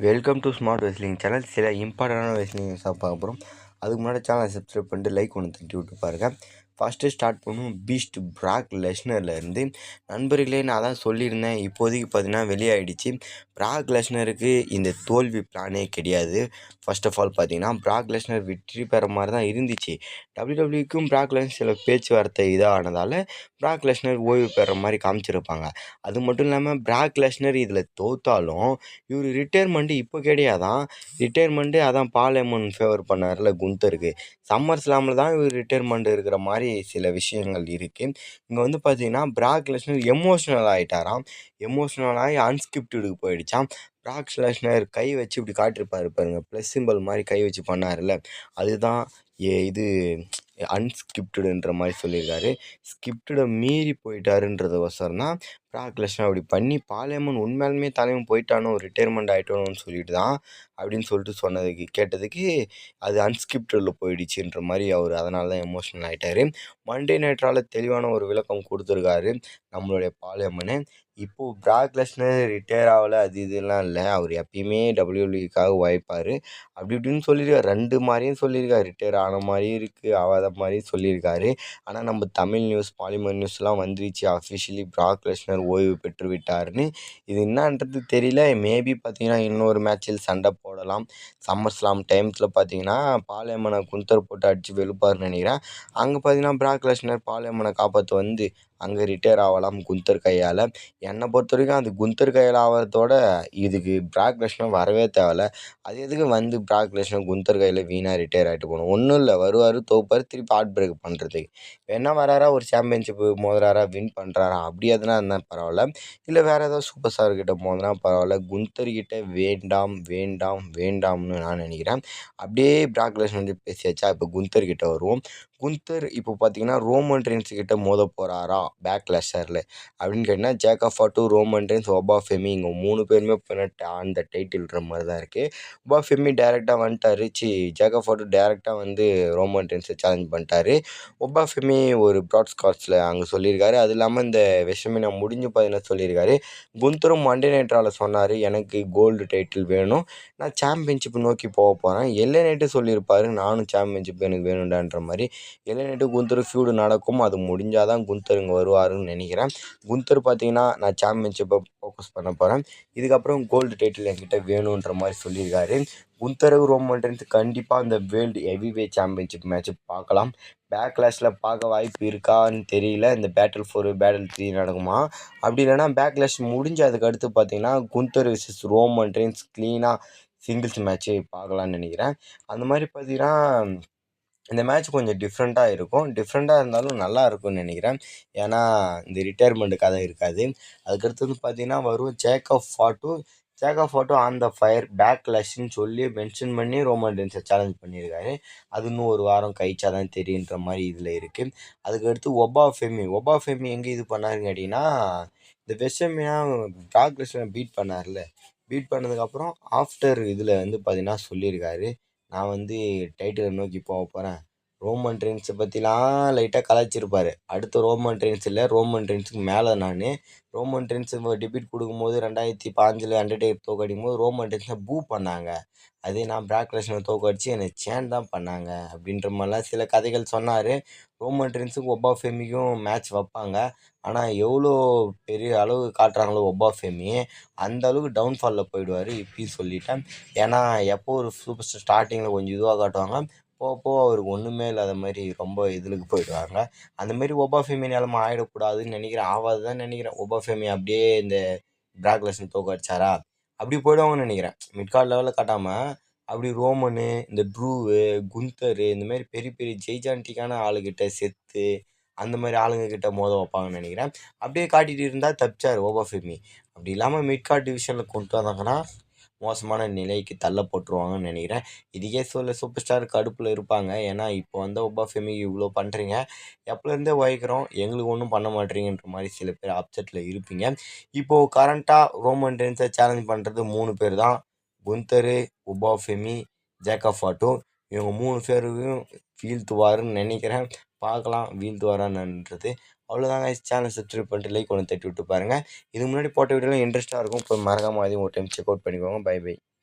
Welcome to smart wrestling channel. சில இம்பார்ட்டண்டான wrestling நியூஸாக பார்க்க போகிறோம். அதுக்கு முன்னாடி சேனலை சப்ஸ்கிரைப் பண்ணிட்டு லைக் ஒன்று தட்டி விட்டு பாருங்கள். ஃபஸ்ட்டு ஸ்டார்ட் பண்ணுவோம் பீஸ்ட் பிராக் லெஸ்னர்லேருந்து. நண்பர்களே, நான் தான் சொல்லியிருந்தேன், இப்போதைக்கு பார்த்தீங்கன்னா வெளியாகிடுச்சு. பிராக் லெஸ்னருக்கு இந்த தோல்வி பிளானே கிடையாது. ஃபர்ஸ்ட் ஆஃப் ஆல் பார்த்தீங்கன்னா பிராக் லெஸ்னர் வெற்றி பெற மாதிரி தான் இருந்துச்சு. டபிள்யூடபிள்யூக்கும் பிராக் லெஸ்னர் சில பேச்சுவார்த்தை இதானதால் பிராக் லெஸ்னர் ஓய்வு பெற மாதிரி காமிச்சிருப்பாங்க. அது மட்டும் இல்லாமல் பிராக் லெஸ்னர் இதில் தோத்தாலும் இவர் ரிட்டையர்மெண்ட்டு இப்போ கிடையாதான். ரிட்டையர்மெண்ட்டு அதான் பாலேமன் ஃபேவர் பண்ணார்ல குந்தருக்கு, சம்மர் ஸ்லாமில் தான் இவர் ரிட்டையர்மெண்ட் இருக்கிற மாதிரி சில விஷயங்கள் இருக்குது. இங்கே வந்து பார்த்தீங்கன்னா பிராக் லெஸ்னர் எமோஷ்னல் ஆகிட்டாராம். எமோஷ்னலாகி அன்ஸ்கிரிப்டடுக்கு போயிடுச்சான். பிராக் லெஸ்னர் கை வச்சு இப்படி காட்டிருப்பாரு பாருங்க, ப்ளஸ் சிம்பிள் மாதிரி கை வச்சு பண்ணார்ல, அதுதான் இது அன்ஸ்கிரிப்டடுன்ற மாதிரி சொல்லியிருக்காரு. ஸ்கிரிப்டடை மீறி போயிட்டாருன்றதுக்கோசரம் தான் பிராக் லெஸ்னர் அப்படி பண்ணி பாலேமன் உண்மையாலுமே தலைவன் போயிட்டானோ, ரிட்டையர்மெண்ட் ஆகிட்டோன்னு சொல்லிட்டு தான் அப்படின்னு சொல்லிட்டு சொன்னதுக்கு கேட்டதுக்கு அது அன்ஸ்கிரிப்டடில் போயிடுச்சுன்ற மாதிரி அவர் அதனால தான் எமோஷனல் ஆகிட்டார். மண்டே நைட்ரால் தெளிவான ஒரு விளக்கம் கொடுத்துருக்காரு நம்மளுடைய பாலேமனு. இப்போது பிராக் லெஸ்னர் ரிட்டையர் ஆகலை அது இதெல்லாம் இல்லை, அவர் எப்பயுமே டபிள்யூடபிள்யூக்காக உழைப்பார் அப்படி இப்படின்னு சொல்லியிருக்காரு. ரெண்டு மாதிரியும் சொல்லியிருக்காரு, ரிட்டையர் ஆன மாதிரியும் இருக்குது, ஆகாத மாதிரியும் சொல்லியிருக்காரு. ஆனால் நம்ம தமிழ் நியூஸ் பாலிமர் நியூஸ்லாம் வந்துருச்சு, அஃபிஷியலி பிராக் லெஸ்னர் ஓய்வு பெற்று விட்டார்னு. இது என்னன்றது தெரியல. மேபி பார்த்தீங்கன்னா இன்னொரு மேட்சில் சண்டை போடலாம். சம்மர் ஸ்லாம் டைம்ஸில் பார்த்தீங்கன்னா பாலேமனை குந்தர் போட்டு அடித்து வெளுப்பார்னு நினைக்கிறேன். அங்கே பார்த்தீங்கன்னா பிராக் லெஸ்னர் பாலேமனை காப்பாற்ற வந்து அங்கே ரிட்டையர் ஆகலாம் குந்தர் கையால். என்னை பொறுத்த வரைக்கும் அது குந்தர் கையில் ஆகிறதோட இதுக்கு பிராக் லெஸ்னர் வரவே தேவையில்ல. அது எதுக்கு வந்து பிராக் லெஸ்னர் குந்தர் கையில் வீணாக ரிட்டையர் ஆகிட்டு போகணும். ஒன்றும் இல்லை, வருவார் தோப்பார், திருப்பி ஹார்ட் பிரேக் பண்ணுறதுக்கு வேணா வராரா, ஒரு சாம்பியன்ஷிப்பு மோதுறாரா, வின் பண்ணுறாரா, அப்படி எதுனா இருந்தால் பரவாயில்ல. இல்லை வேறு ஏதாவது சூப்பர் ஸ்டார் கிட்ட மோதினா பரவாயில்ல. குந்தர்கிட்ட வேண்டாம் வேண்டாம் வேண்டாம்னு நான் நினைக்கிறேன். அப்படியே பிராக் லெஸ்னர் பேசியாச்சா, இப்போ குந்தர் கிட்ட வருவோம். குந்தர் இப்போ பார்த்தீங்கன்னா ரோமன் ரெயின்ஸ் கிட்ட மோத போகிறாரா பேக் லெஸ்னரில் அப்படின்னு கேட்டிங்கன்னா, Jacob Fatu, Roman Reigns, Oba Femi, இங்கே 3 பேருமே அந்த டைட்டில்ன்ற மாதிரி தான் இருக்குது. ஒபா ஃபெமி டேரெக்டாக வந்துட்டார். ஜேக்கப் ஃபாட்டு டேரெக்டாக வந்து ரோமன் ரெயின்ஸை சேலஞ்ச் பண்ணிட்டாரு. ஒபா ஃபெமி ஒரு ப்ராட்காஸ்ட்டில் அங்கே சொல்லியிருக்காரு. அது இல்லாமல் இந்த விஷயமே முடிஞ்சு பார்த்தீங்கன்னா சொல்லியிருக்காரு. குந்தரும் மண்டே நைட்ரால் சொன்னார், எனக்கு கோல்டு டைட்டில் வேணும், நான் சாம்பியன்ஷிப் நோக்கி போக போகிறேன். எல்ஏ நைட்டு சொல்லியிருப்பார், நானும் சாம்பியன்ஷிப் எனக்கு வேணுண்டான்ற மாதிரி. எல்ஏ நைட்டு குந்தர் ஃபியூடு நடக்கும், அது முடிஞ்சால் தான் குந்தர் இங்கே வருவாருன்னு நினைக்கிறேன். குந்தர் பார்த்தீங்கன்னா நான் சாம்பியன்ஷிப்பை ஃபோக்கஸ் பண்ண போகிறேன், இதுக்கப்புறம் கோல்டு டைட்டில் என்கிட்ட வேணுன்ற மாதிரி சொல்லியிருக்காரு. குந்தர் ரோமன் ரெயின்ஸ் கண்டிப்பாக இந்த வேர்ல்டு ஹெவிவெயிட் சாம்பியன்ஷிப் மேட்ச்சு பார்க்கலாம். பேக்லாஷில் பார்க்க வாய்ப்பு இருக்கான்னு தெரியல. இந்த பேட்டில் 4 பேட்டில் 3 நடக்குமா, அப்படி இல்லைனா பேக்லாஷ் முடிஞ்சு அதுக்கு அடுத்து பார்த்தீங்கன்னா குந்தர் விசஸ் ரோமன் ரெயின்ஸ் க்ளீனாக சிங்கிள்ஸ் மேட்ச்சு பார்க்கலான்னு நினைக்கிறேன். அந்த மாதிரி பார்த்தீங்கன்னா இந்த மேட்ச் கொஞ்சம் டிஃப்ரெண்ட்டாக இருக்கும். டிஃப்ரெண்ட்டாக இருந்தாலும் நல்லா இருக்கும்னு நினைக்கிறேன். ஏன்னா இந்த ரிட்டையர்மெண்ட் கதை இருக்காது. அதுக்கடுத்தது பார்த்தீங்கன்னா வரும் Jacob Fatu on the fire பேக்லாஷ்ன்னு சொல்லி மென்ஷன் பண்ணி ரோமன் ரெயின்ஸை சேலஞ்ச் பண்ணியிருக்காரு. அது இன்னும் ஒரு வாரம் கழிச்சா தான் தெரியுன்ற மாதிரி இதில் இருக்குது. அதுக்கடுத்து ஒபா ஃபெமி எங்கே இது பண்ணாருன்னு கேட்டிங்கன்னா, இந்த வெஸ்டர்மியா பிராக் லெஸ்னர் பீட் பண்ணதுக்கப்புறம் ஆஃப்டர் இதில் வந்து பார்த்தீங்கன்னா சொல்லியிருக்காரு, நான் வந்து டைட்டிலை நோக்கி போக போகிறேன். ரோமன் ரெயின்ஸை பற்றிலாம் லைட்டாக கலாய்ச்சிருப்பார். அடுத்த ரோமன் ரெயின்ஸ் இல்லை, ரோமன் ரெயின்ஸுக்கு மேலே நான். ரோமன் ரெயின்ஸ் டெபியூட் கொடுக்கும்போது 2005 அண்டர்டேக்கர் தோக்கடிக்கும் போது ரோமன் ரெயின்ஸை பூ பண்ணாங்க. அதே நான் பிராக் லெஸ்னர் தோக்கடிச்சு என்னை சேன் தான் பண்ணாங்க அப்படின்ற மாதிரிலாம் சில கதைகள் சொன்னார். ரோமன் ரெயின்ஸுக்கும் ஒபா ஃபெமிக்கும் மேட்ச் வைப்பாங்க. ஆனால் எவ்வளோ பெரிய அளவு காட்டுறாங்களோ ஒபா ஃபெமி, அந்த அளவுக்கு டவுன்ஃபாலில் போயிடுவார் இப்பயும் சொல்லிட்டேன். ஏன்னா எப்போ ஒரு சூப்பர் ஸ்டார் ஸ்டார்டிங்கில் கொஞ்சம் இதுவாக காட்டுவாங்க, போக போக அவருக்கு ஒன்றுமே இல்லாத மாதிரி ரொம்ப இதுலுக்கு போயிடுவாங்க. அந்தமாரி ஒபா ஃபெமி நிலமை ஆகிடக்கூடாதுன்னு நினைக்கிறேன். ஆகாது தான் நினைக்கிறேன். ஒபா ஃபெமி அப்படியே இந்த பிராக் லெஸ்னர் தோக்கடிச்சாரா அப்படி போயிடுவாங்கன்னு நினைக்கிறேன். மிட்கார்ட் லெவலில் காட்டாமல் அப்படி ரோமனு, இந்த ட்ரூவு, குந்தரு, இந்தமாரி பெரிய பெரிய ஜெய்ஜான்டிக்கான ஆளுகிட்ட செத்து அந்த மாதிரி ஆளுங்க கிட்ட மோத வைப்பாங்கன்னு நினைக்கிறேன். அப்படியே காட்டிகிட்டு இருந்தால் தப்பிச்சார் ஒபா ஃபெமி. அப்படி இல்லாமல் மிட்கார்ட் டிவிஷனில் கொண்டு வந்தாங்கன்னா மோசமான நிலைக்கு தள்ளப்பட்டுருவாங்கன்னு நினைக்கிறேன். இதுக்கே சூப்பர் ஸ்டார் கடுப்பில் இருப்பாங்க. ஏன்னா இப்போ வந்து ஒபா ஃபெமிக்கு இவ்வளோ பண்ணுறீங்க, எப்போலேருந்தே உழைக்கிறோம், எங்களுக்கு ஒன்றும் பண்ண மாட்டேறீங்கன்ற மாதிரி சில பேர் அப்செட்டில் இருப்பீங்க. இப்போது கரண்ட்டாக ரோமன் ரெயின்ஸை சேலஞ்ச் பண்ணுறது 3 பேர் தான், குந்தரு, ஒபா ஃபெமி, ஜேக்கப் ஃபாட்டு. இவங்க 3 பேரையும் வீழ்த்துவாருன்னு நினைக்கிறேன். பார்க்கலாம் வீழ்த்துவாரான்றது. அவ்வளோதாங்க. சேனல் சப்ஸ்கிரைப் பண்ணிட்டு லைக் ஒன்று தட்டி விட்டு பாருங்கள். இதுக்கு முன்னாடி போட்ட வீடியோலாம் இன்ட்ரெஸ்ட்டாக இருக்கும், இப்போ மறக்காமல் அதையும் ஒரு டைம் செக் அவுட் பண்ணிக்கோங்க. Bye by.